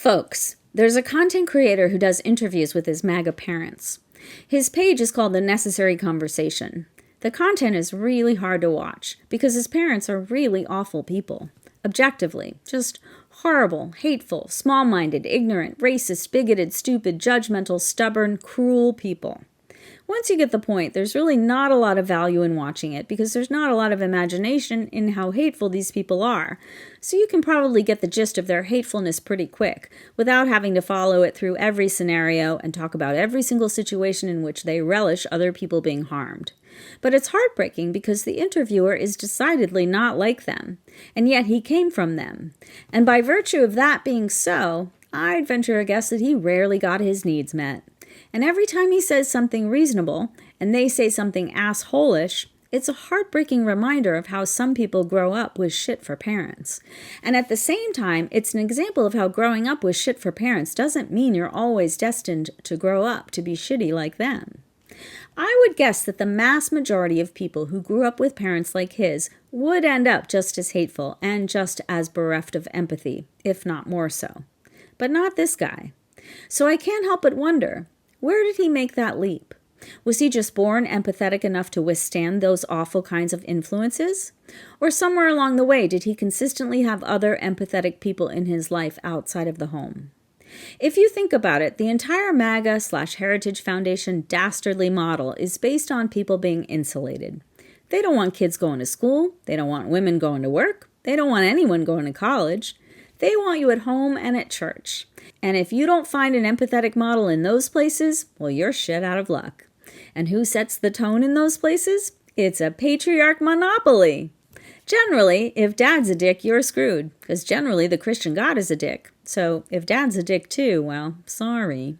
Folks, there's a content creator who does interviews with his MAGA parents. His page is called The Necessary Conversation. The content is really hard to watch because his parents are really awful people. Objectively, just horrible, hateful, small-minded, ignorant, racist, bigoted, stupid, judgmental, stubborn, cruel people. Once you get the point, there's really not a lot of value in watching it because there's not a lot of imagination in how hateful these people are. So you can probably get the gist of their hatefulness pretty quick without having to follow it through every scenario and talk about every single situation in which they relish other people being harmed. But it's heartbreaking because the interviewer is decidedly not like them, and yet he came from them. And by virtue of that being so, I'd venture a guess that he rarely got his needs met. And every time he says something reasonable, and they say something assholish, it's a heartbreaking reminder of how some people grow up with shit for parents. And at the same time, it's an example of how growing up with shit for parents doesn't mean you're always destined to grow up to be shitty like them. I would guess that the mass majority of people who grew up with parents like his would end up just as hateful and just as bereft of empathy, if not more so. But not this guy. So I can't help but wonder, where did he make that leap? Was he just born empathetic enough to withstand those awful kinds of influences? Or somewhere along the way did he consistently have other empathetic people in his life outside of the home? If you think about it, the entire MAGA/Heritage Foundation dastardly model is based on people being insulated. They don't want kids going to school. They don't want women going to work. They don't want anyone going to college. They want you at home and at church. And if you don't find an empathetic model in those places, well, you're shit out of luck. And who sets the tone in those places? It's a patriarch monopoly. Generally, if dad's a dick, you're screwed, because generally the Christian God is a dick. So if dad's a dick too, well, sorry.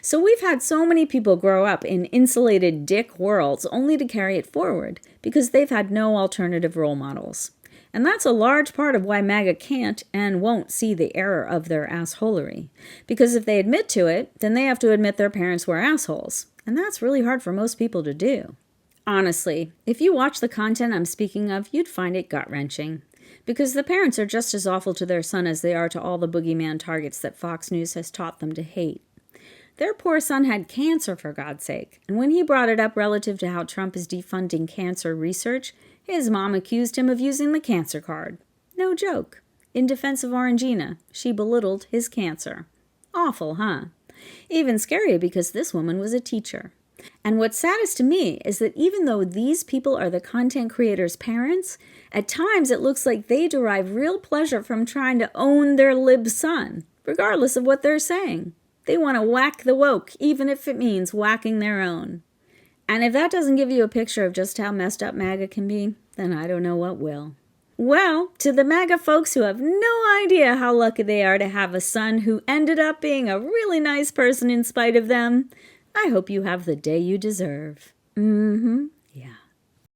So we've had so many people grow up in insulated dick worlds only to carry it forward, because they've had no alternative role models. And that's a large part of why MAGA can't and won't see the error of their assholery. Because if they admit to it, then they have to admit their parents were assholes. And that's really hard for most people to do. Honestly, if you watch the content I'm speaking of, you'd find it gut-wrenching. Because the parents are just as awful to their son as they are to all the boogeyman targets that Fox News has taught them to hate. Their poor son had cancer, for God's sake. And when he brought it up relative to how Trump is defunding cancer research, his mom accused him of using the cancer card. No joke. In defense of Orangina, she belittled his cancer. Awful, huh? Even scarier because this woman was a teacher. And what's saddest to me is that even though these people are the content creators' parents, at times it looks like they derive real pleasure from trying to own their lib son, regardless of what they're saying. They want to whack the woke, even if it means whacking their own. And if that doesn't give you a picture of just how messed up MAGA can be, then I don't know what will. Well, to the MAGA folks who have no idea how lucky they are to have a son who ended up being a really nice person in spite of them, I hope you have the day you deserve.